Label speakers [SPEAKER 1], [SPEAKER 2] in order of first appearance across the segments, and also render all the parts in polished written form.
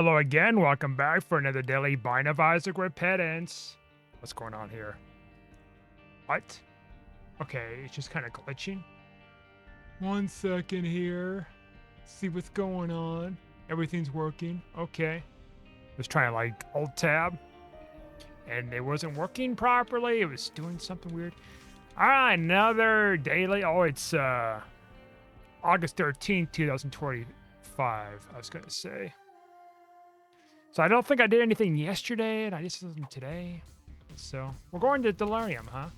[SPEAKER 1] Hello again, welcome back for another daily Bonezone repentance. What's going on here? What? Okay, it's just kind of glitching. 1 second here. See what's going on. Everything's working. Okay. Was trying to like alt tab and it wasn't working properly. It was doing something weird. All right, another daily. Oh, it's August 13th, 2025. I was going to say. So I don't think I did anything yesterday, and I just did them today. So we're going to Delirium, huh?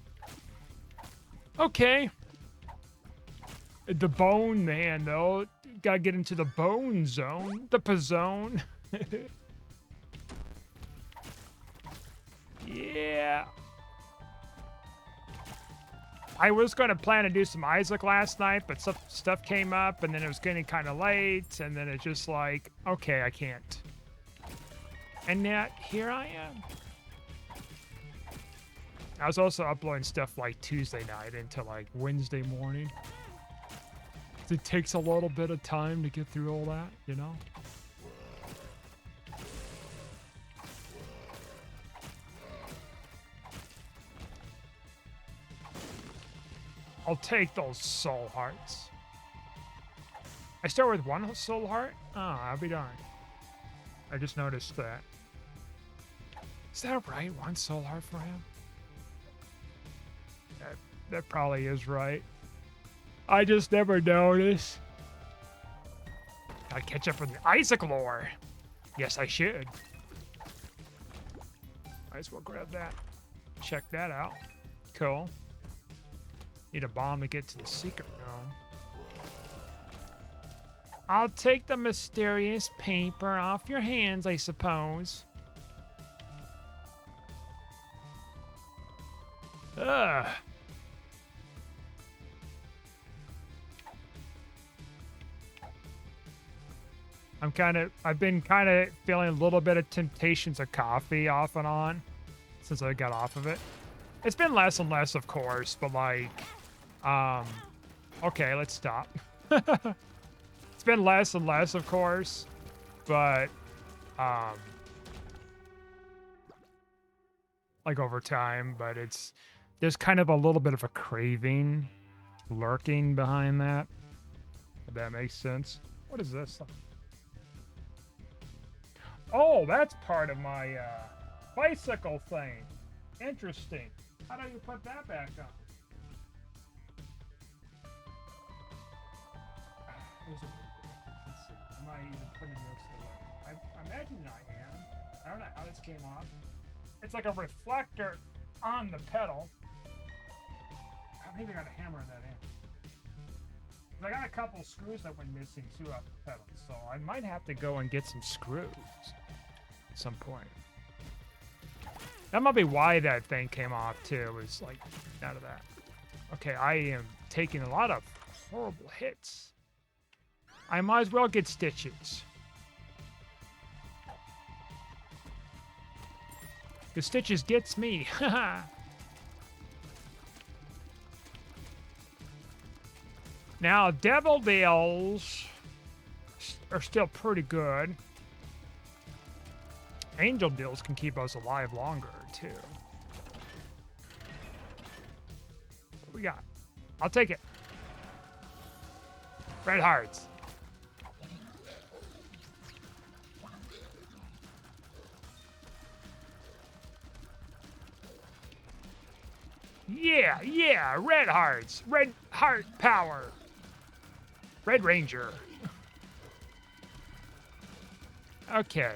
[SPEAKER 1] Okay. The bone man, though. Gotta get into the bone zone. The Bonezone. Yeah. I was going to plan to do some Isaac last night, but stuff came up, and then it was getting kind of late, and then it's just like, okay, I can't. And yet, here I am. I was also uploading stuff like Tuesday night into like Wednesday morning. It takes a little bit of time to get through all that, you know? I'll take those soul hearts. I start with one soul heart? Oh, I'll be darned. I just noticed that. Is that right? One soul heart for him? That probably is right. I just never noticed. Gotta catch up with the Isaac lore. Yes, I should. Might as well grab that. Check that out. Cool. Need a bomb to get to the secret room. I'll take the mysterious paper off your hands, I suppose. Ugh. I've been kind of feeling a little bit of temptations of coffee off and on since I got off of it. It's been less and less, of course, but like, okay, let's stop. It's been less and less, of course, but, like over time, but there's kind of a little bit of a craving lurking behind that, if that makes sense. What is this? Oh, that's part of my bicycle thing. Interesting. How do you put that back on? Let's see. Am I even putting this away? I imagine I am. I don't know how this came off. It's like a reflector on the pedal. Maybe I gotta hammer that in. I got a couple screws that went missing too off the pedal, so I might have to go and get some screws at some point. That might be why that thing came off too. It was like out of that. Okay, I am taking a lot of horrible hits. I might as well get stitches. The stitches gets me. Haha. Now, devil deals are still pretty good. Angel deals can keep us alive longer, too. What we got? I'll take it. Red hearts. Yeah, red hearts. Red heart power. Red Ranger. Okay.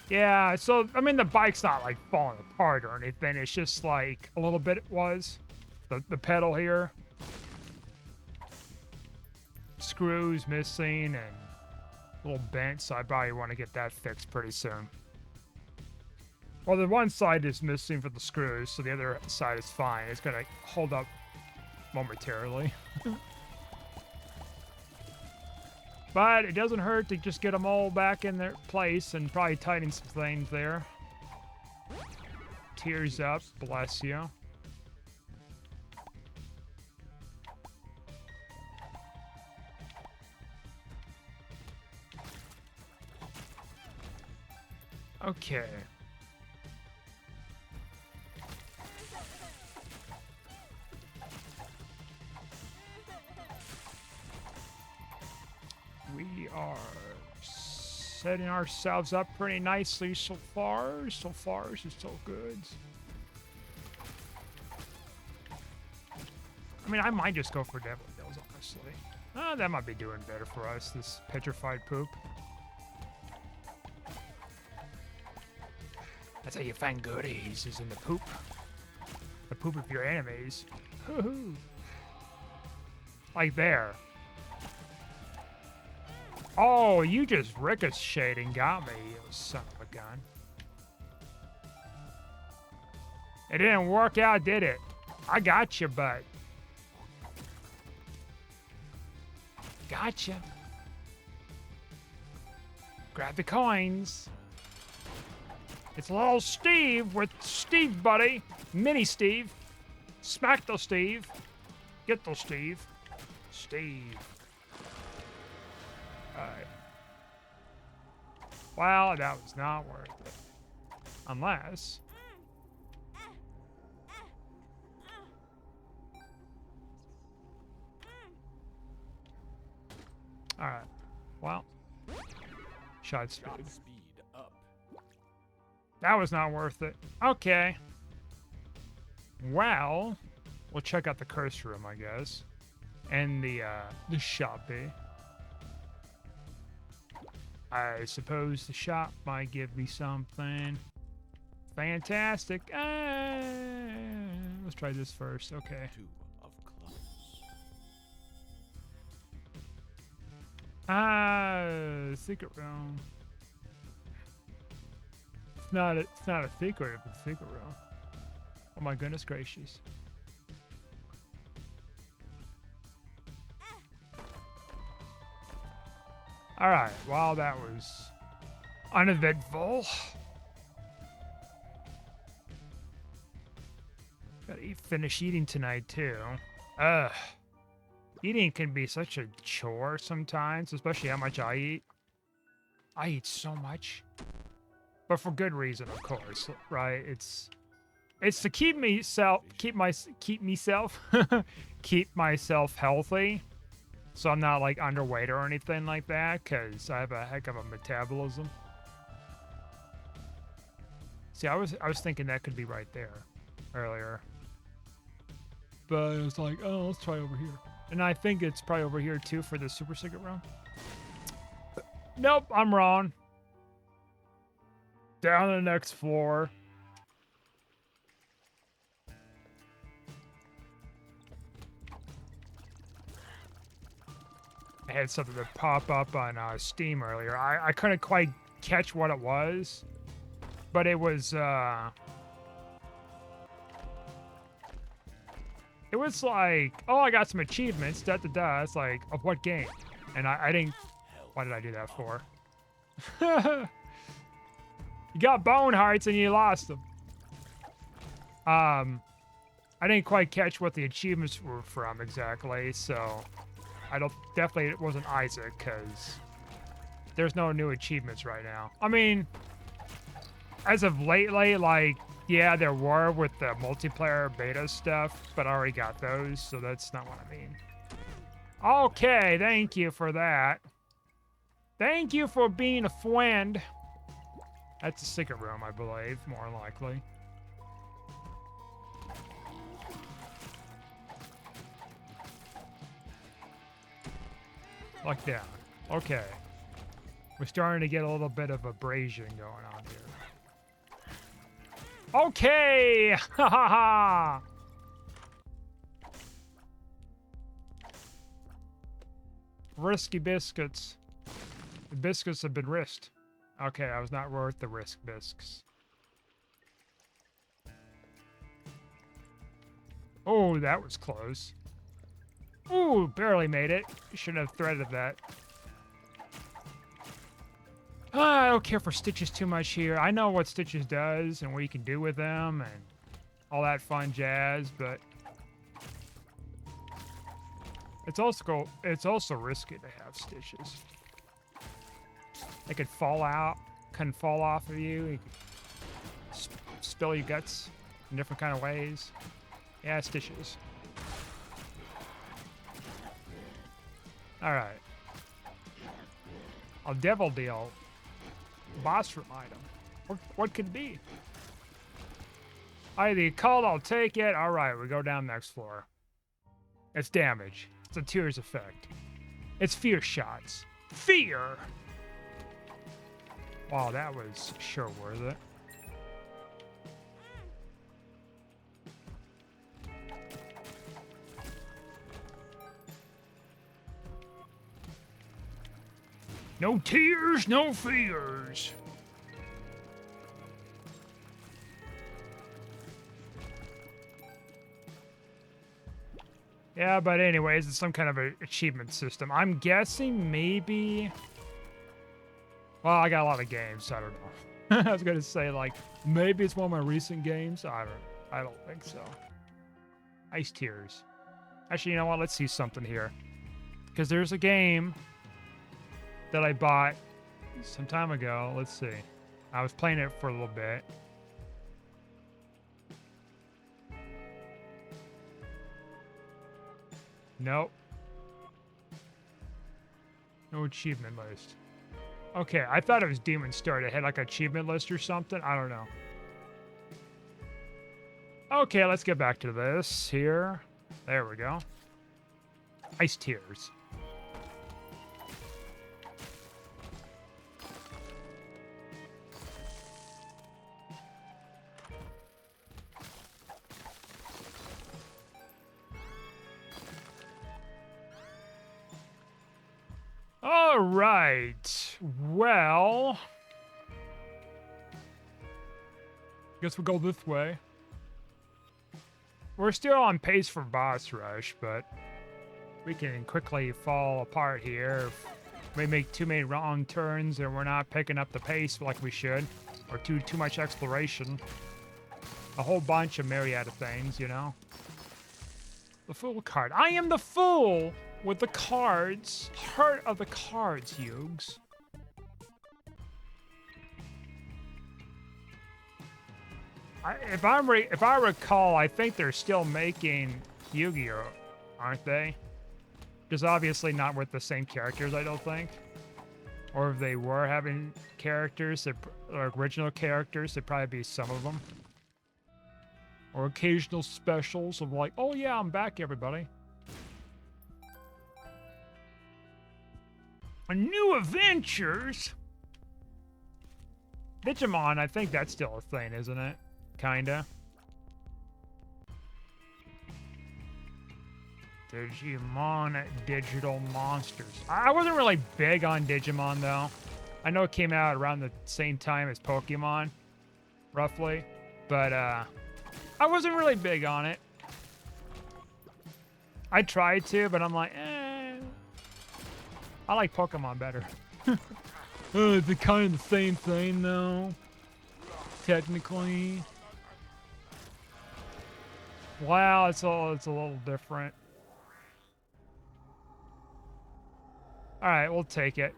[SPEAKER 1] Yeah, so, I mean, the bike's not, like, falling apart or anything. It's just, like, a little bit it was. The pedal here. Screws missing and a little bent, so I probably want to get that fixed pretty soon. Well, the one side is missing for the screws, so the other side is fine. It's gonna hold up momentarily. But it doesn't hurt to just get them all back in their place and probably tighten some things there. Tears up, bless you. Okay. We are setting ourselves up pretty nicely so far. So far, this is so good. I mean, I might just go for Devil Deals, honestly. That might be doing better for us, this petrified poop. That's how you find goodies, is in the poop. The poop of your enemies. Hoo-hoo. Like there. Oh, you just ricocheted and got me, you son of a gun. It didn't work out, did it? I got you, bud. Gotcha. Grab the coins. It's little Steve with Steve, buddy. Mini Steve. Smack the Steve. Get the Steve. Steve. Alright. Well, that was not worth it. Unless... Alright. Well. Shot speed. That was not worth it. Okay. Well, we'll check out the curse room, I guess. And the shoppy. I suppose the shop might give me something. Fantastic. Let's try this first. Okay.
[SPEAKER 2] Two of clubs.
[SPEAKER 1] Secret room. It's not a secret if it's a secret room. Oh my goodness gracious. Alright, well that was uneventful. Gotta finish eating tonight too. Ugh. Eating can be such a chore sometimes, especially how much I eat. I eat so much. But for good reason, of course, right? It's to keep myself healthy. So I'm not like underweight or anything like that, because I have a heck of a metabolism. See, I was thinking that could be right there earlier. But I was like, oh, let's try over here. And I think it's probably over here too for the super secret room. Nope, I'm wrong. Down to the next floor. I had something to pop up on Steam earlier. I couldn't quite catch what it was, but it was like, oh, I got some achievements, da-da-da. It's like, of what game? And I didn't, what did I do that for? You got bone hearts and you lost them. I didn't quite catch what the achievements were from exactly, so definitely it wasn't Isaac, because there's no new achievements right now. I mean, as of lately, like, yeah, there were with the multiplayer beta stuff, but I already got those, so that's not what I mean. Okay, thank you for that. Thank you for being a friend. That's a secret room, I believe, more likely. Lock down. Okay. We're starting to get a little bit of abrasion going on here. Okay! Ha ha ha! Risky biscuits. The biscuits have been risked. Okay, I was not worth the risk bisques. Oh, that was close. Ooh, barely made it. Shouldn't have threaded that. I don't care for Stitches too much here. I know what Stitches does and what you can do with them and all that fun jazz, but it's also risky to have Stitches. They could fall out can fall off of you. You can spill your guts in different kind of ways. Yeah, stitches. All right. A devil deal. Boss room item. What could it be? Either called, I'll take it. All right, we go down next floor. It's damage. It's a tears effect. It's fear shots. Fear! Wow, that was sure worth it. No tears, no fears. Yeah, but anyways, it's some kind of an achievement system. I'm guessing maybe... Well, I got a lot of games, so I don't know. I was gonna say, like, maybe it's one of my recent games. I don't think so. Ice Tears. Actually, you know what? Let's see something here. Because there's a game that I bought some time ago. Let's see. I was playing it for a little bit. Nope. No achievement list. Okay, I thought it was Demon Star. It had like an achievement list or something. I don't know. Okay, let's get back to this here. There we go. Ice Tears. All right. Well, guess we'll go this way. We're still on pace for boss rush, but we can quickly fall apart here if we make too many wrong turns and we're not picking up the pace like we should, or too much exploration. A whole bunch of myriad of things, you know. The Fool card. I am the Fool with the cards. Heart of the cards, Yugs. If I recall, I think they're still making Yu-Gi-Oh, aren't they? Just obviously not with the same characters, I don't think. Or if they were having characters, or original characters, there'd probably be some of them. Or occasional specials of like, oh yeah, I'm back, everybody. A new adventures? Digimon, I think that's still a thing, isn't it? Kinda. Digimon Digital Monsters. I wasn't really big on Digimon, though. I know it came out around the same time as Pokemon, roughly. But, I wasn't really big on it. I tried to, but I'm like, I like Pokemon better. It's kind of the same thing, though. Technically. Wow, it's a little different. All right, we'll take it.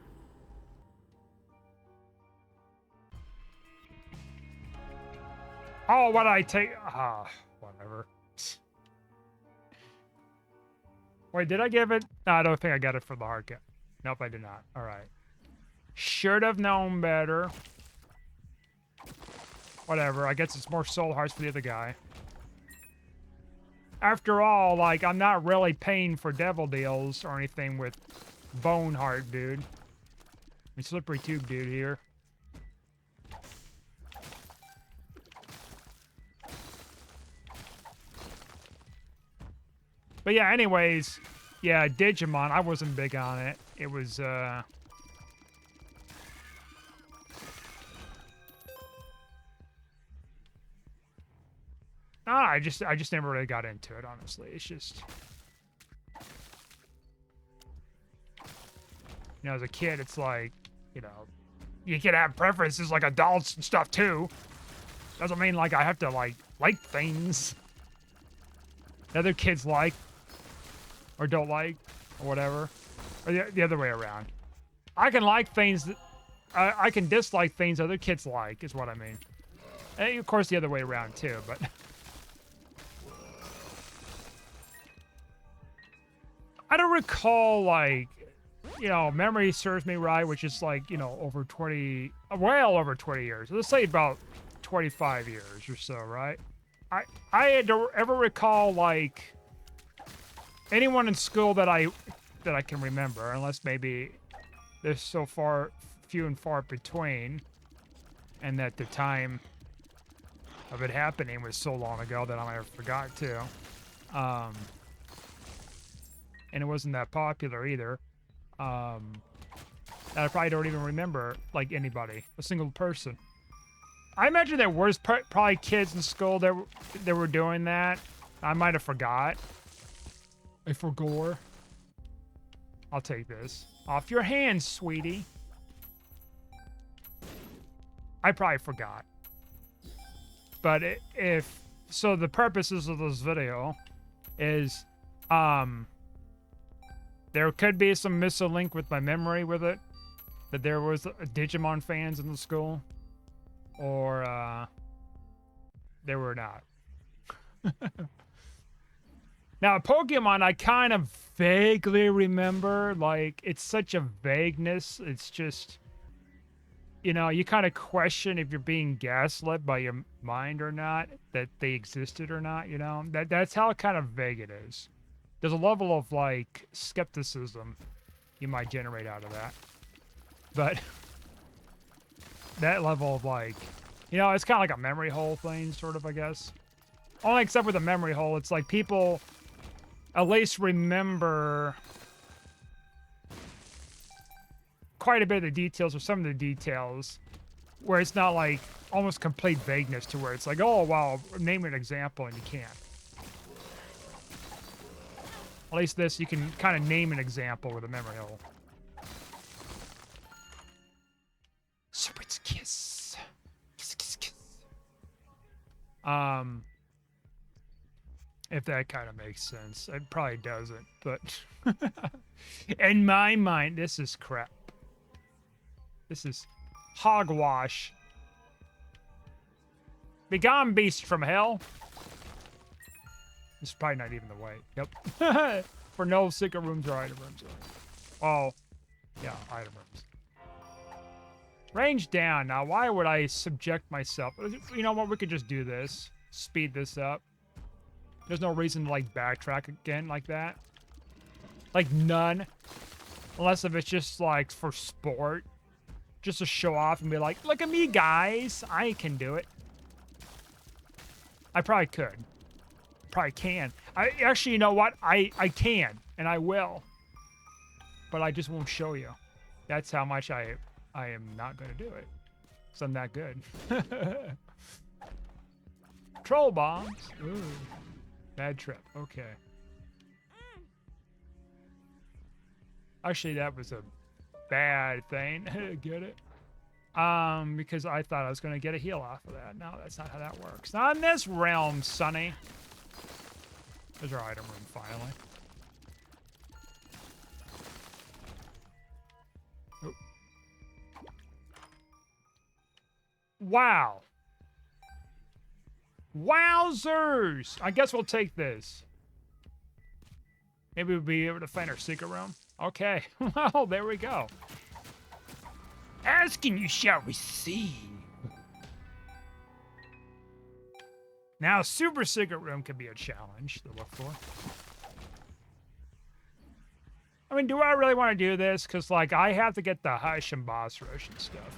[SPEAKER 1] Oh, what did I take? Ah, whatever. Wait, did I give it? No, I don't think I got it for the hard cap. Nope, I did not. All right. Should have known better. Whatever, I guess it's more soul hearts for the other guy. After all, like, I'm not really paying for devil deals or anything with Bone Heart, dude. And Slippery Tube dude here. But yeah, anyways, yeah, Digimon, I wasn't big on it. It was, I just never really got into it, honestly. It's just, you know, as a kid, it's like, you know, you can have preferences like adults and stuff too. Doesn't mean like I have to like things that other kids like or don't like or whatever, or the other way around. I can like things that I can dislike things other kids like, is what I mean. And of course, the other way around, too, but... I don't recall, like, you know, memory serves me right, which is like, you know, over 20... Well over 20 years. Let's say about 25 years or so, right? I don't ever recall, like, anyone in school that I can remember, unless maybe they're so few and far between, and that the time of it happening was so long ago that I might have forgot too. And it wasn't that popular either. And I probably don't even remember, like, anybody, a single person. I imagine there was probably kids in school that were doing that. I might have forgot. I forgot. I'll take this. Off your hands, sweetie. I probably forgot. But if... So the purposes of this video is... There could be some missing link with my memory with it. That there was Digimon fans in the school. Or, there were not. Now, Pokemon, I kind of vaguely remember. Like, it's such a vagueness. It's just... You know, you kind of question if you're being gaslit by your mind or not. That they existed or not, you know? That's how kind of vague it is. There's a level of, like, skepticism you might generate out of that. But... that level of, like... You know, it's kind of like a memory hole thing, sort of, I guess. Only except with a memory hole, it's like people at least remember quite a bit of the details or some of the details where it's not like almost complete vagueness to where it's like, oh, wow, name an example and you can't. At least this, you can kind of name an example with a memory hole. Serpent's kiss. Kiss, kiss, kiss. If that kind of makes sense. It probably doesn't, but... in my mind, this is crap. This is hogwash. Begone, beast from hell. This is probably not even the way. Yep. For no secret rooms or item rooms. Oh, yeah, item rooms. Range down. Now, why would I subject myself? You know what? We could just do this. Speed this up. There's no reason to, like, backtrack again like that. Like, none. Unless if it's just, like, for sport. Just to show off and be like, look at me, guys. I can do it. I probably could. Probably can. Actually, you know what? I can. And I will. But I just won't show you. That's how much I am not going to do it. Because I'm that good. Troll bombs. Ooh. Bad trip. Okay. Actually, that was a bad thing. Get it? Because I thought I was going to get a heal off of that. No, that's not how that works. Not in this realm, Sonny. There's our item room, finally. Oh. Wow. Wowzers! I guess we'll take this. Maybe we'll be able to find our secret room. Okay. Well, there we go. Ask and you shall receive. Now, super secret room can be a challenge to look for. I mean, do I really want to do this? Because, like, I have to get the Hush and Boss Rush and stuff.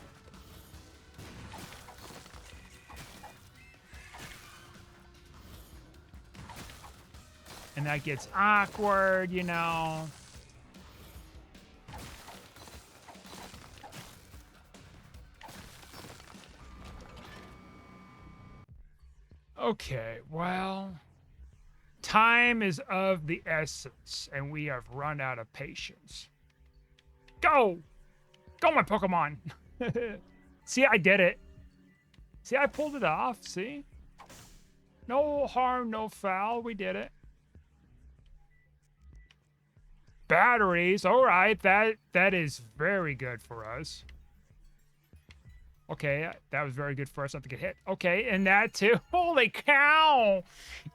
[SPEAKER 1] And that gets awkward, you know. Okay, well, time is of the essence, and we have run out of patience. Go! Go, my Pokemon! See, I did it. See, I pulled it off, see? No harm, no foul, we did it. Batteries, all right, that is very good for us. Okay, that was very good for us not to get hit. Okay, and that too. Holy cow!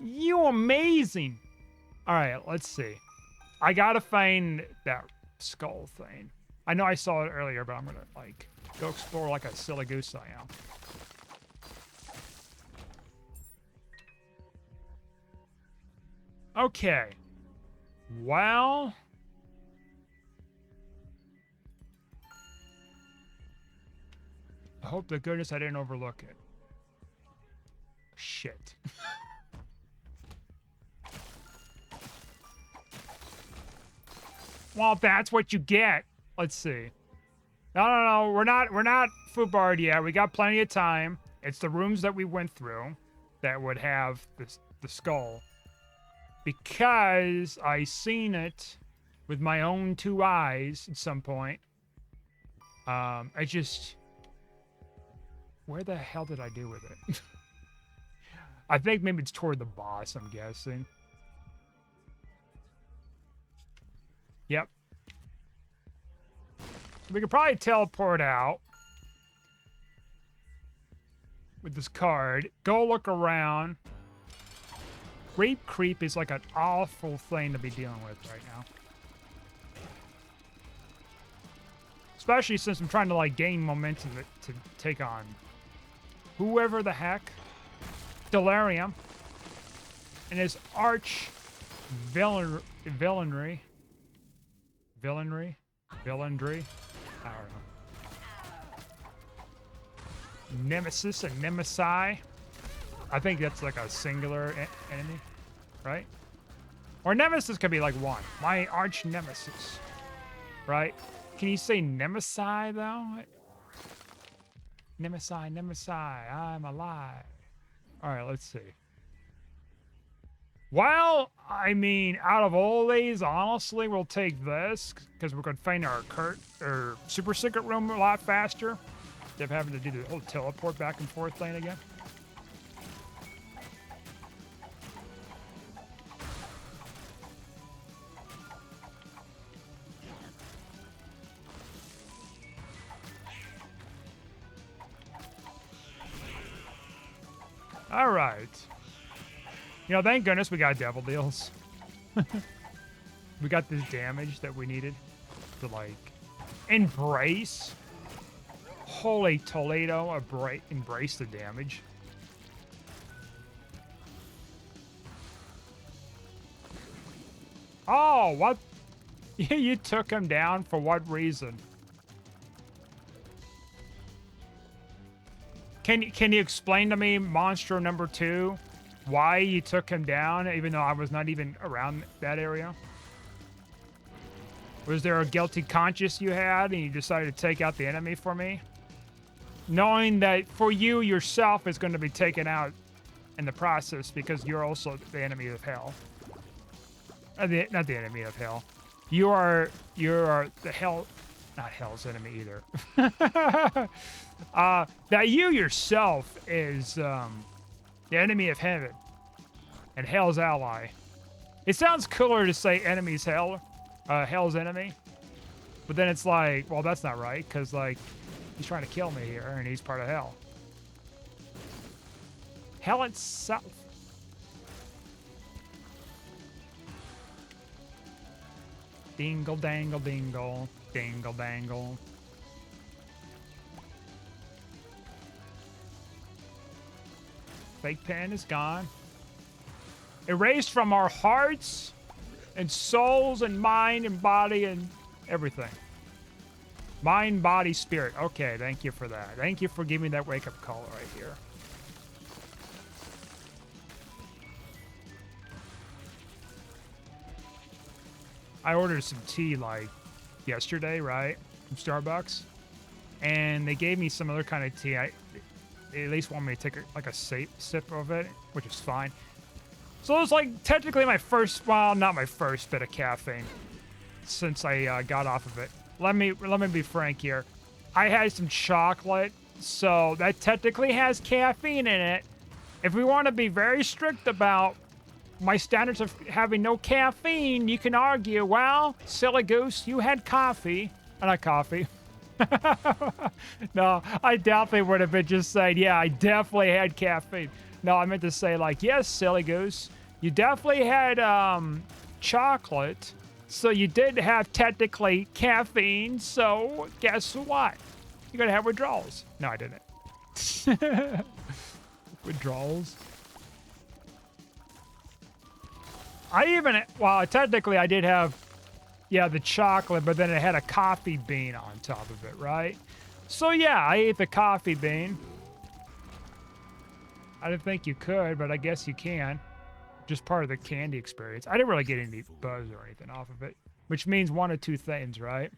[SPEAKER 1] You amazing! Alright, let's see. I gotta find that skull thing. I know I saw it earlier, but I'm gonna, like, go explore like a silly goose I am. Okay. Well... I hope to goodness I didn't overlook it. Shit. Well, that's what you get. Let's see. No. We're not food barred yet. We got plenty of time. It's the rooms that we went through that would have the skull. Because I seen it with my own 2 eyes at some point. I just... Where the hell did I do with it? I think maybe it's toward the boss, I'm guessing. Yep. We could probably teleport out with this card. Go look around. Grape creep is like an awful thing to be dealing with right now. Especially since I'm trying to like gain momentum to take on whoever the heck, Delirium, and his arch villainry. I don't know. Nemesis and Nemesi. I think that's like a singular enemy, right? Or Nemesis could be like one. My arch nemesis, right? Can you say Nemesi though? Nemesi, I'm alive. All right, let's see. Well, I mean, out of all these, honestly, we'll take this because we're going to find our super secret room a lot faster. Instead of having to do the whole teleport back and forth thing again. All right. You know, thank goodness we got devil deals. We got this damage that we needed to, like, embrace. Holy Toledo, embrace the damage. Oh, what? You took him down for what reason? Can you explain to me, monster number 2, why you took him down, even though I was not even around that area? Was there a guilty conscience you had, and you decided to take out the enemy for me? Knowing that for you, yourself is going to be taken out in the process because you're also the enemy of hell. Not the enemy of hell. You are the hell... Not hell's enemy either. That you yourself is the enemy of heaven and hell's ally. It sounds cooler to say enemy's hell, hell's enemy, but then it's like, well, that's not right because like he's trying to kill me here and he's part of hell. Hell itself. Dingle dangle dingle. Dangle dangle. Fake pen is gone. Erased from our hearts and souls and mind and body and everything. Mind, body, spirit. Okay, thank you for that. Thank you for giving me that wake-up call right here. I ordered some tea like yesterday, right, from Starbucks, and they gave me some other kind of tea. They at least want me to take like a sip of it, which is fine. So it was like technically my first, well, not my first bit of caffeine since I got off of it. Let me be frank here. I had some chocolate, so that technically has caffeine in it. If we want to be very strict about my standards of having no caffeine, you can argue, well, silly goose, you had coffee. Not coffee. No, I definitely would have been just saying, yeah, I definitely had caffeine. No, I meant to say, like, yes, silly goose, you definitely had chocolate, so you did have technically caffeine, so guess what? You're gonna have withdrawals. No, I didn't. Withdrawals? Well, technically I did have, yeah, the chocolate, but then it had a coffee bean on top of it, right? So yeah, I ate the coffee bean. I didn't think you could, but I guess you can. Just part of the candy experience. I didn't really get any buzz or anything off of it, which means one of two things, right?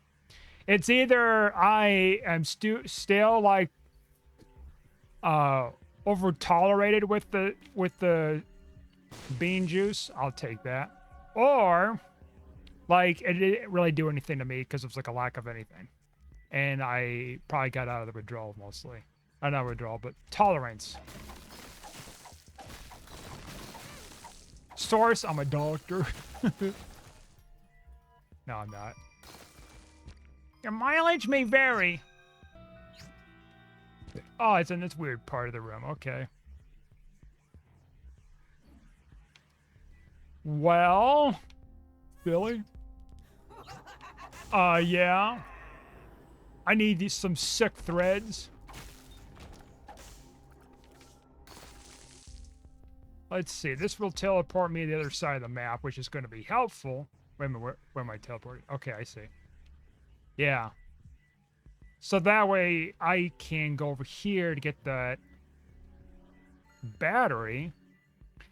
[SPEAKER 1] It's either I am still like over tolerated with the bean juice. I'll take that. Or like it didn't really do anything to me because it was like a lack of anything. And I probably got out of the withdrawal mostly. Not withdrawal, but tolerance. Source, I'm a doctor. No, I'm not. Your mileage may vary. Oh, it's in this weird part of the room. Okay. Well, Billy? Yeah. I need some sick threads. Let's see. This will teleport me to the other side of the map, which is going to be helpful. Wait a minute. Where am I teleporting? Okay, I see. Yeah. So that way I can go over here to get that battery.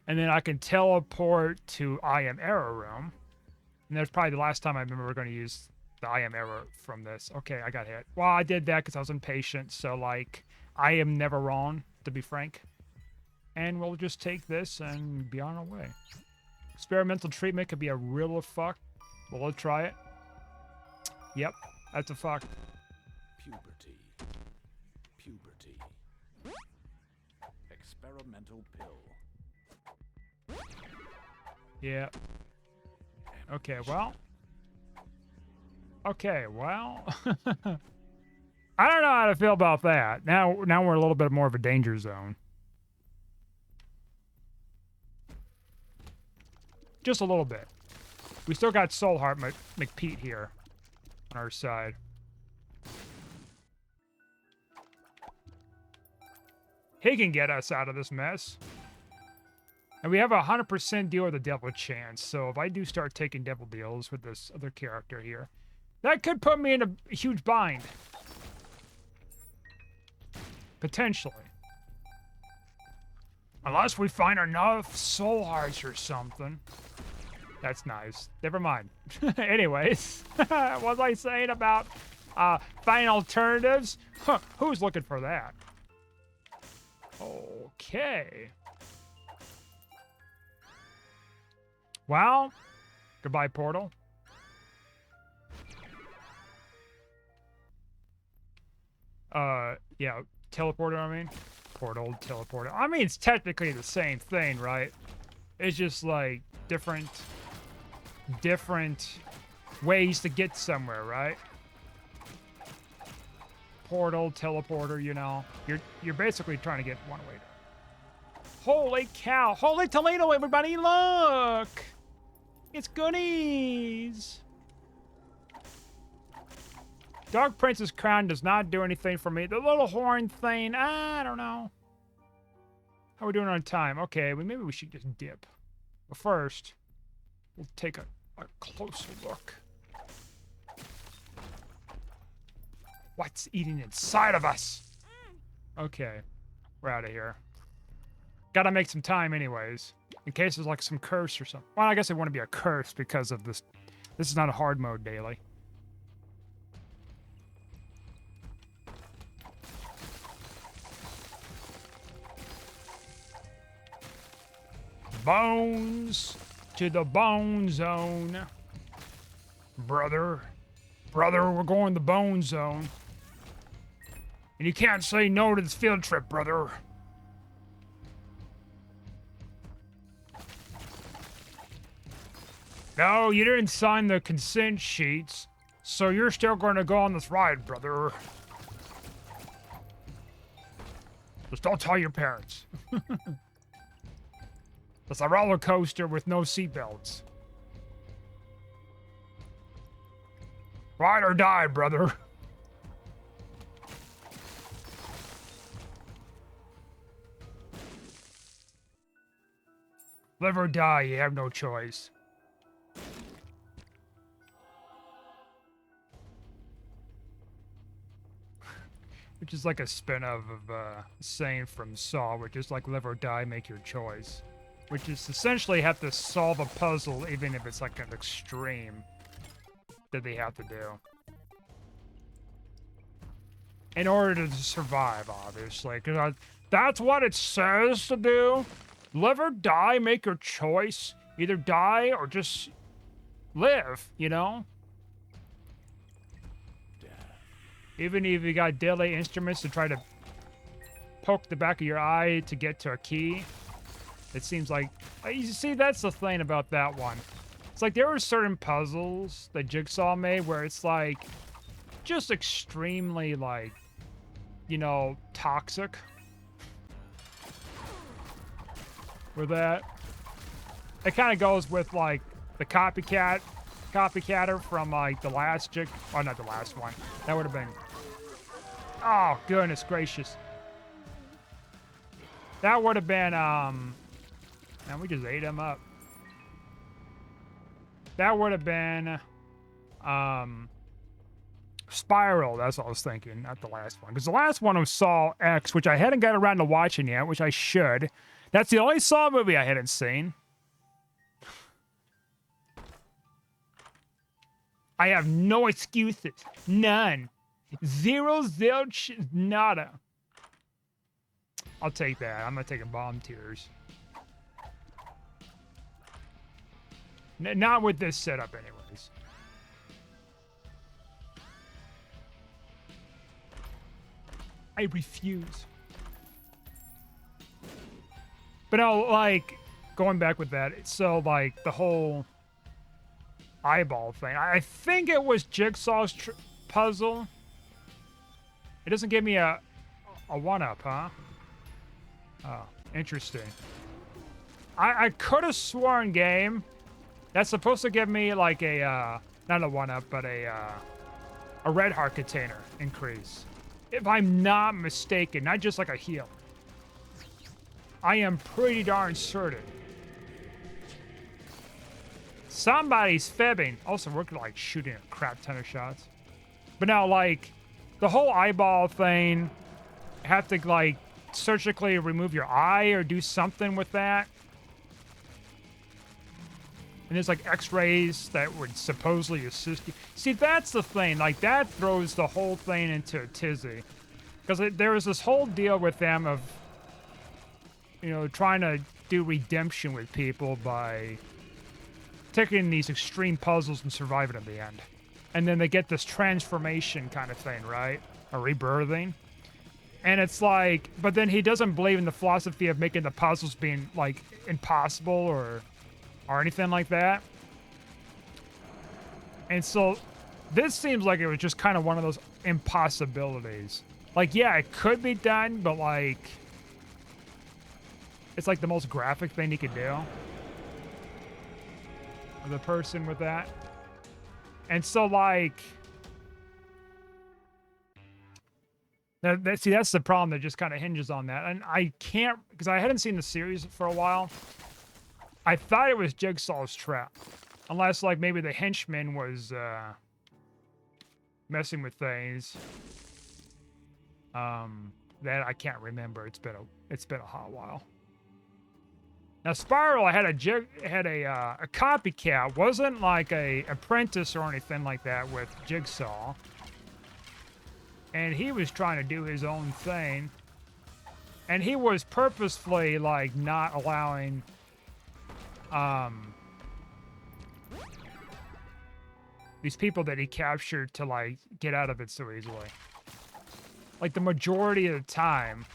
[SPEAKER 1] And then I can teleport to I Am Error Room. And that's probably the last time I remember we're going to use the I Am Error from this. Okay, I got hit. Well, I did that because I was impatient. So, like, I am never wrong, to be frank. And we'll just take this and be on our way. Experimental treatment could be a real fuck. Well, let's try it. Yep, that's a fuck.
[SPEAKER 3] Puberty. Puberty. Experimental pill.
[SPEAKER 1] Yeah. Okay, well. Okay, well. I don't know how to feel about that. Now we're a little bit more of a danger zone. Just a little bit. We still got Soul Heart McPete here on our side. He can get us out of this mess. And we have a 100% deal with the devil chance, so if I do start taking devil deals with this other character here, that could put me in a huge bind. Potentially. Unless we find enough soul hearts or something. That's nice. Never mind. Anyways, what was I saying about finding alternatives? Huh, who's looking for that? Okay. Well, goodbye, portal. Yeah, teleporter, I mean. Portal, teleporter. I mean, it's technically the same thing, right? It's just like different ways to get somewhere, right? Portal, teleporter, you know. You're basically trying to get one way. Holy cow! Holy Toledo, everybody, look! It's goodies! Dark Prince's crown does not do anything for me. The little horn thing, I don't know. How are we doing on time? Okay, maybe we should just dip. But first, we'll take a closer look. What's eating inside of us? Okay, we're out of here. Gotta make some time anyways, in case there's like some curse or something. Well, I guess it wouldn't be a curse because of this. This is not a hard mode daily. Bones to the Bonezone. Brother, we're going to the Bonezone. And you can't say no to this field trip, brother. No, you didn't sign the consent sheets, So you're still going to go on this ride, brother. Just don't tell your parents. It's a roller coaster with no seatbelts. Ride or die, brother. Live or die, you have no choice. Which is like a spin-off of a saying from Saw, which is like live or die, make your choice. Which is essentially have to solve a puzzle, even if it's like an extreme that they have to do. In order to survive, obviously. Because that's what it says to do. Live or die, make your choice. Either die or just live, you know? Even if you got deadly instruments to try to poke the back of your eye to get to a key, it seems like... You see, that's the thing about that one. It's like there were certain puzzles that Jigsaw made where it's like just extremely like, you know, toxic. With that. It kind of goes with like the copycatter from like the last oh, not the last one. That would have been... Oh, goodness gracious. That would have been, man, we just ate him up. That would have been, Spiral. That's what I was thinking, not the last one. Because the last one was Saw X, which I hadn't got around to watching yet, which I should. That's the only Saw movie I hadn't seen. I have no excuses. None. Zero, zilch, nada. I'll take that. I'm not taking bomb tears. Not with this setup, anyways. I refuse. But no, like, going back with that, so, like, the whole eyeball thing. I think it was Jigsaw's puzzle. It doesn't give me a one-up, huh? Oh, interesting. I could have sworn game that's supposed to give me like a not a one-up, but a red heart container increase. If I'm not mistaken, not just like a heal. I am pretty darn certain. Somebody's fibbing. Also, we're like shooting a crap ton of shots. But now, like, the whole eyeball thing, have to like surgically remove your eye or do something with that. And there's like x-rays that would supposedly assist you. See, that's the thing. Like, that throws the whole thing into a tizzy. Because there was this whole deal with them of, you know, trying to do redemption with people by taking these extreme puzzles and surviving at the end. And then they get this transformation kind of thing, right? A rebirthing. And it's like, but then he doesn't believe in the philosophy of making the puzzles being, like, impossible or anything like that. And so this seems like it was just kind of one of those impossibilities. Like, yeah, it could be done, but, like, it's like the most graphic thing he could do. The person with that. And so, like, see, that's the problem that just kind of hinges on that. And I can't, because I hadn't seen the series for a while. I thought it was Jigsaw's trap. Unless, like, maybe the henchman was messing with things. That I can't remember. It's been a hot while. Now, Spiral, I had a copycat. Wasn't like a apprentice or anything like that with Jigsaw. And he was trying to do his own thing. And he was purposefully, like, not allowing, these people that he captured to, like, get out of it so easily. Like, the majority of the time,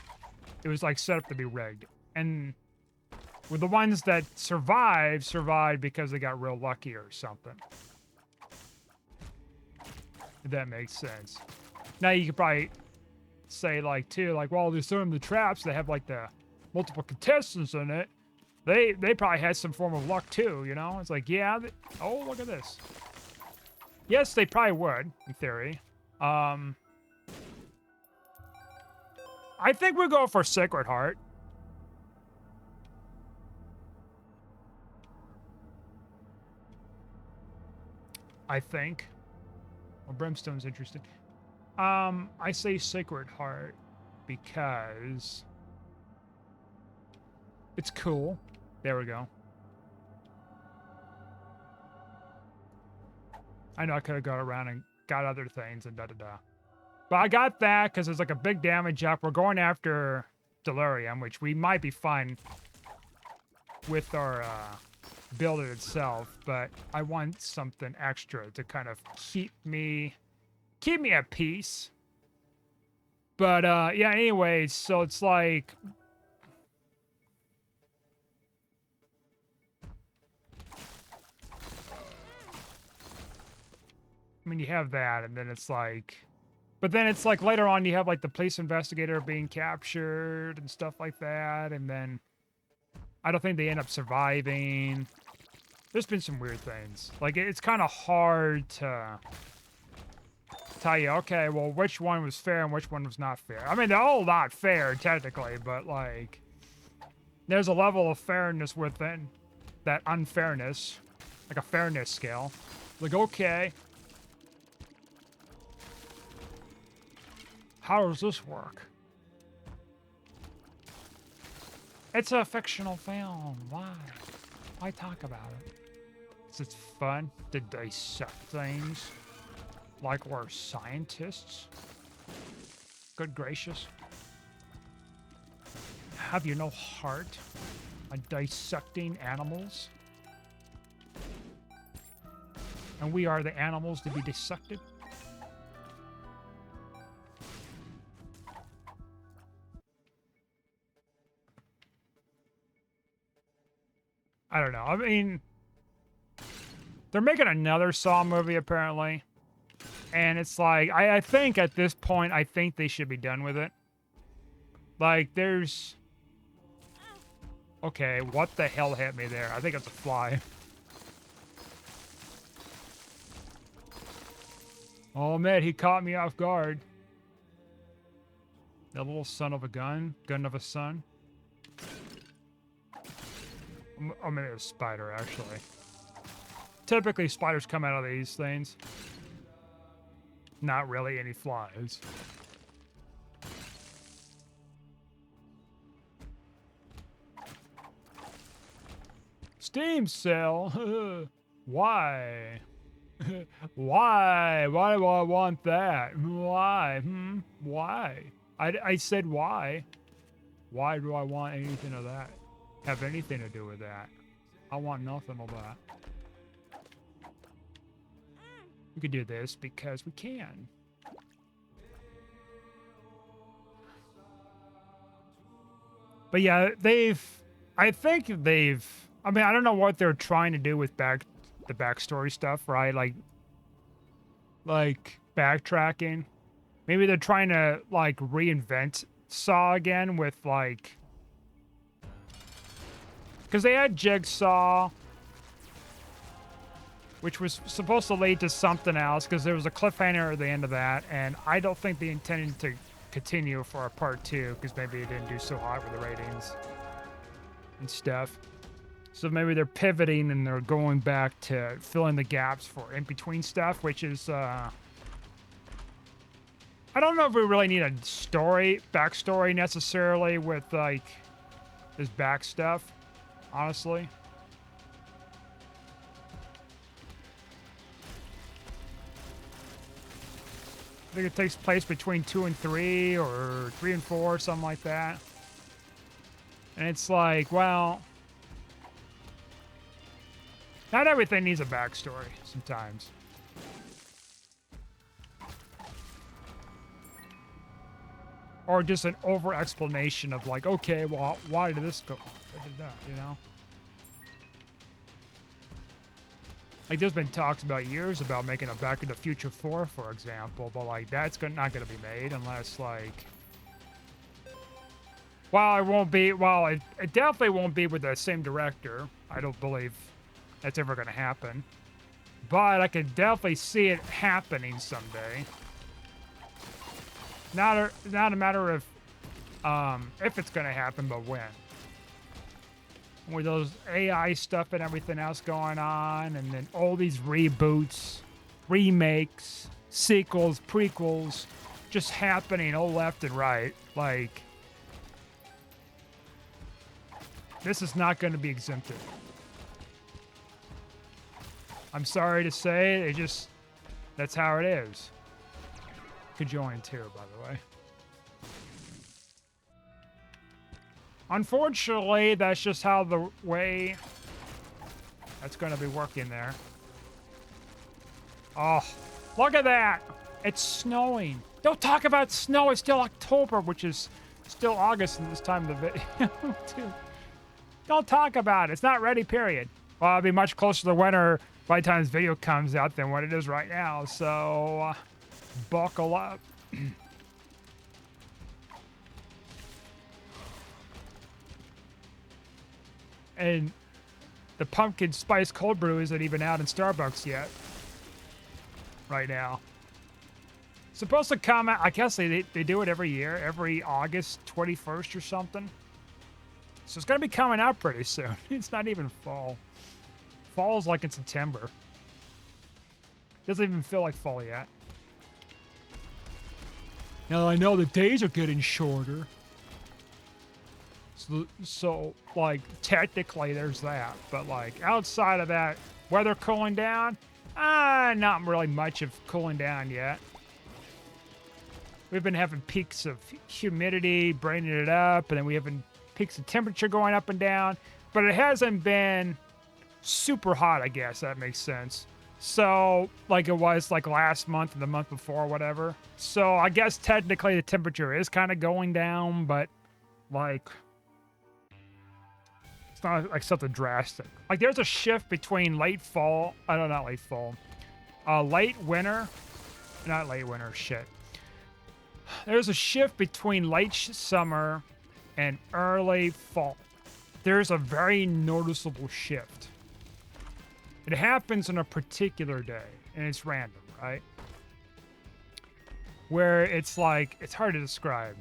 [SPEAKER 1] it was, like, set up to be rigged. And with the ones that survived because they got real lucky or something. If that makes sense. Now you could probably say like too, like, well, there's some of the traps that have like the multiple contestants in it. They probably had some form of luck too, you know? It's like, yeah, oh, look at this. Yes, they probably would, in theory. I think we'll go for Sacred Heart. I think. Well, Brimstone's interesting. I say Sacred Heart because it's cool. There we go. I know I could have gone around and got other things and da-da-da. But I got that because it's like a big damage up. We're going after Delirium, which we might be fine with our build itself, but I want something extra to kind of keep me at peace. But yeah, anyways, so it's like I mean, you have that, and then it's like, but then it's like later on you have like the police investigator being captured and stuff like that, and then I don't think they end up surviving. There's been some weird things. Like, it's kind of hard to tell you, okay, well, which one was fair and which one was not fair. I mean, they're all not fair, technically, but, like, there's a level of fairness within that unfairness, like a fairness scale. Like, okay, how does this work? It's a fictional film. Why? Why talk about it? 'Cause it's fun to dissect things like we're scientists. Good gracious. Have you no heart on dissecting animals? And we are the animals to be dissected? I don't know. I mean, they're making another Saw movie, apparently. And it's like, I think at this point, I think they should be done with it. Like, there's... Okay, what the hell hit me there? I think it's a fly. Oh, man, he caught me off guard. That little son of a gun. Gun of a son. I mean, it was a spider, actually. Typically, spiders come out of these things. Not really any flies. Steam sale? Why? Why? Why do I want that? Why? Why? I said why. Why do I want anything of that? Have anything to do with that? I want nothing of that. We could do this because we can. But yeah, I think they've, I mean, I don't know what they're trying to do with the backstory stuff, right? Like backtracking. Maybe they're trying to like reinvent Saw again with like, because they had Jigsaw, which was supposed to lead to something else, because there was a cliffhanger at the end of that, and I don't think they intended to continue for a part 2, because maybe it didn't do so hot with the ratings and stuff. So maybe they're pivoting and they're going back to filling the gaps for in-between stuff, which is, I don't know if we really need a backstory necessarily with, like, this back stuff, honestly. I think it takes place between 2 and 3, or 3 and 4, something like that. And it's like, well, not everything needs a backstory sometimes. Or just an over-explanation of like, okay, well, why did this go? Why did that, you know? Like, there's been talks about years about making a Back to the Future 4, for example, but, like, that's not going to be made unless, like... Well, it won't be... Well, it definitely won't be with the same director. I don't believe that's ever going to happen. But I could definitely see it happening someday. Not a matter of if it's going to happen, but when. With those AI stuff and everything else going on, and then all these reboots, remakes, sequels, prequels, just happening all left and right. Like, this is not going to be exempted. I'm sorry to say, that's how it is. Could join too, by the way. Unfortunately, that's just how the way that's going to be working there. Oh, look at that. It's snowing. Don't talk about snow. It's still October, which is still August at this time of the video. Dude, don't talk about it. It's not ready, period. Well, it'll be much closer to winter by the time this video comes out than what it is right now. So, buckle up. And the pumpkin spice cold brew isn't even out in Starbucks yet. Right now. Supposed to come out, I guess they do it every year, every August 21st or something. So it's going to be coming out pretty soon. It's not even fall. Fall's like in September. Doesn't even feel like fall yet. Now I know the days are getting shorter. So, like, technically there's that. But, like, outside of that, weather cooling down? Not really much of cooling down yet. We've been having peaks of humidity, bringing it up, and then we have been peaks of temperature going up and down. But it hasn't been super hot, I guess. That makes sense. So, like it was, like, last month and the month before, whatever. So, I guess technically the temperature is kind of going down, but, like... It's not like something drastic. Like, there's a shift between late fall. I don't know, not late fall. Late winter. Not late winter, shit. There's a shift between late summer and early fall. There's a very noticeable shift. It happens on a particular day, and it's random, right? Where it's like, it's hard to describe.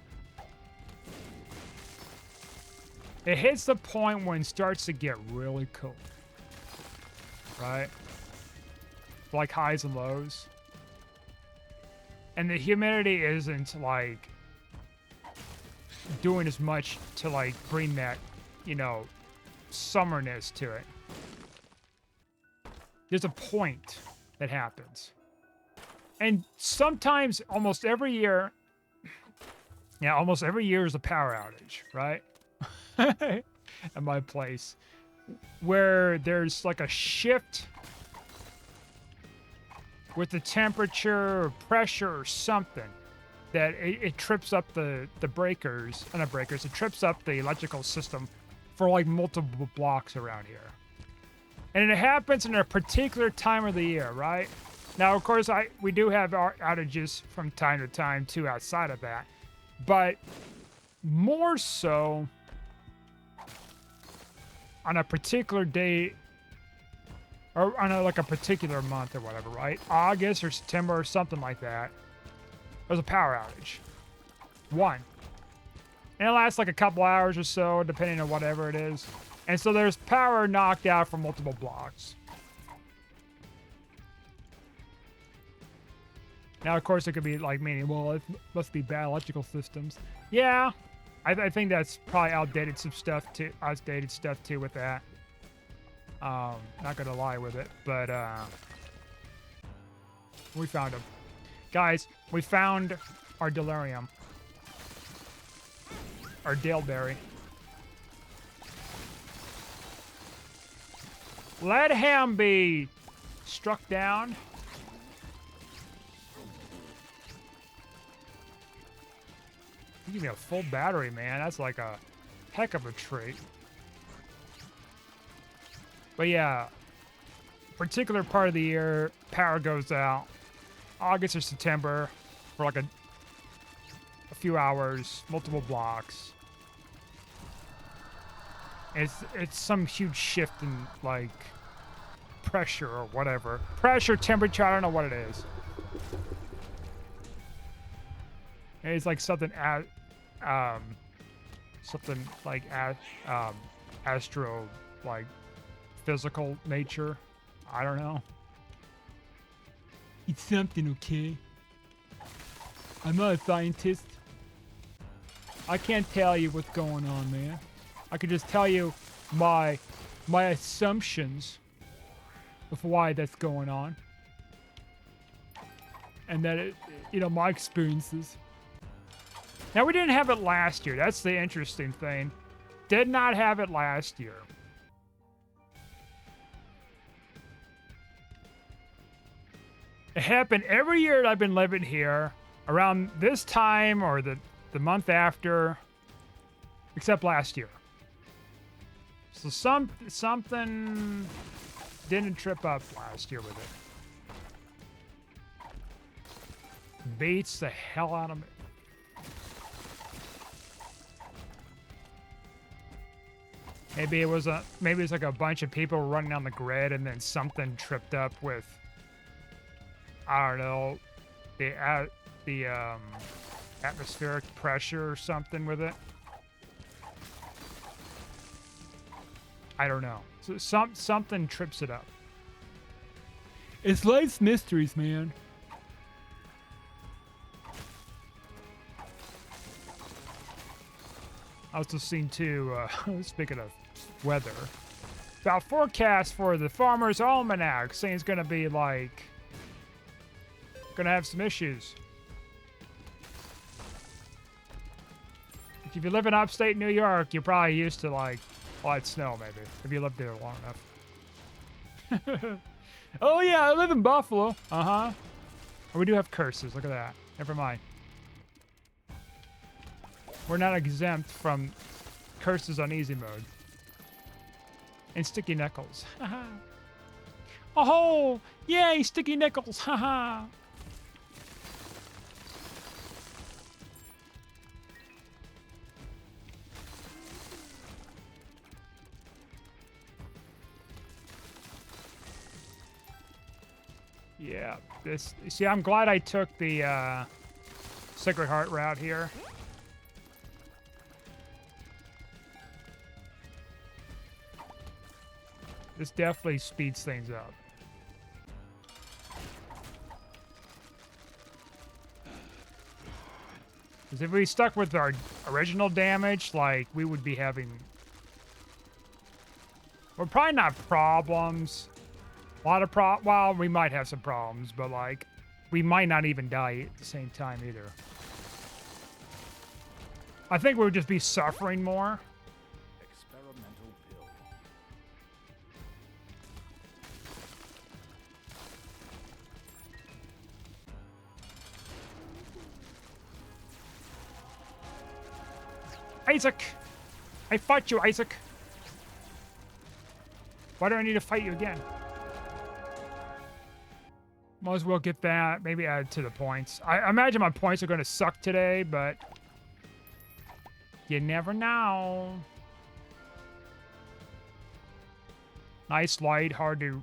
[SPEAKER 1] It hits the point when it starts to get really cold, right? Like highs and lows. And the humidity isn't, like, doing as much to, like, bring that, you know, summerness to it. There's a point that happens. And sometimes, almost every year, almost every year is a power outage, right? At my place, where there's like a shift with the temperature or pressure or something that it trips up the breakers, not breakers, it trips up the electrical system for like multiple blocks around here. And it happens in a particular time of the year, right? Now, of course, we do have our outages from time to time too outside of that, but more so on a particular day, or on like a particular month or whatever, right? August or September or something like that. There's a power outage. One. And it lasts like a couple hours or so, depending on whatever it is. And so there's power knocked out for multiple blocks. Now, of course, it could be like meaning, well, it must be bad electrical systems. Yeah. I think that's probably outdated stuff too with that. Not gonna lie with it, but we found him. Guys, we found our delirium. Our Daleberry. Let him be struck down. You give me a full battery, man. That's like a heck of a treat. But yeah, particular part of the year, power goes out. August or September for like a few hours, multiple blocks. It's some huge shift in like pressure or whatever. Pressure, temperature, I don't know what it is. It's like something something like astro, like physical nature. I don't know. It's something, okay? I'm not a scientist. I can't tell you what's going on, man. I can just tell you my assumptions of why that's going on. And that it, my experiences. Now, we didn't have it last year. That's the interesting thing. Did not have it last year. It happened every year that I've been living here, around this time or the month after, except last year. So something didn't trip up last year with it. Beats the hell out of me. Maybe it's like a bunch of people running on the grid and then something tripped up with, I don't know, the atmospheric pressure or something with it. I don't know. So something trips it up. It's life's mysteries, man. I was just seeing too, speaking of weather, about forecast for the Farmer's Almanac, saying it's gonna be like, gonna have some issues. If you live in upstate New York, you're probably used to like light snow, maybe, if you lived there long enough. Oh yeah, I live in Buffalo. Uh-huh. Oh, we do have curses, look at that. Never mind. We're not exempt from curses on easy mode. And sticky nickels. Haha. Oh, yay, sticky nickels. Haha. Yeah, see, I'm glad I took the Sacred Heart route here. This definitely speeds things up. Because if we stuck with our original damage, like, we would be having... Well, probably not problems. A lot of well, we might have some problems, but, like, we might not even die at the same time either. I think we would just be suffering more.
[SPEAKER 3] Experimental pill.
[SPEAKER 1] Isaac! I fought you, Isaac! Why do I need to fight you again? Might as well get that. Maybe add to the points. I imagine my points are going to suck today, but you never know. Nice light, hard to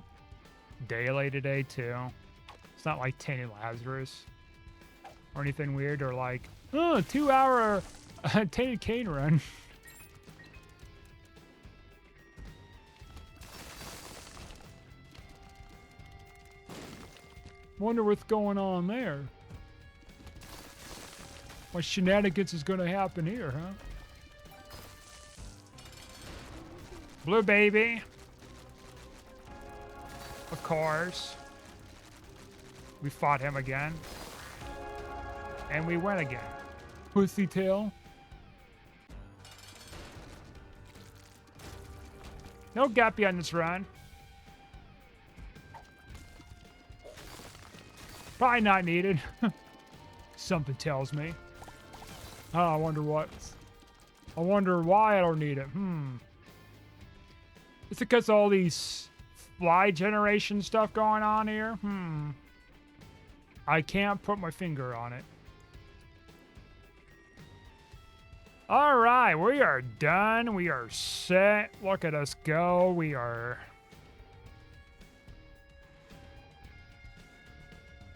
[SPEAKER 1] daylight today, too. It's not like Tainted Lazarus or anything weird, or like, oh, 2-hour Tainted Cane run. Wonder what's going on there. What shenanigans is going to happen here, huh? Blue baby. Of course. We fought him again. And we win again. Pussy tail. No gappy on this run. Probably not needed. Something tells me. Oh, I wonder what. I wonder why I don't need it. It's because all these fly generation stuff going on here? I can't put my finger on it. All right, we are done. We are set. Look at us go. We are...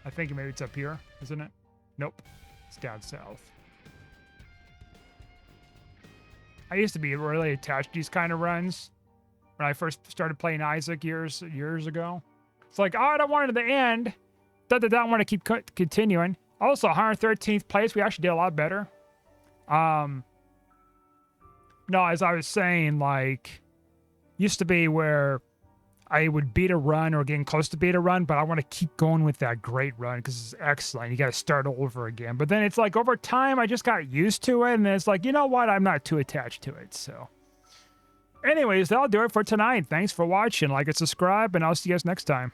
[SPEAKER 1] I think maybe it's up here, isn't it? Nope. It's down south. I used to be really attached to these kind of runs when I first started playing Isaac years ago. It's like, oh, I don't want it to end. I want to keep continuing. Also, 113th place. We actually did a lot better. No, as I was saying, like, used to be where I would beat a run or getting close to beat a run, but I want to keep going with that great run because it's excellent. You got to start over again. But then it's like over time, I just got used to it. And it's like, you know what? I'm not too attached to it. So anyways, that'll do it for tonight. Thanks for watching. Like and subscribe, and I'll see you guys next time.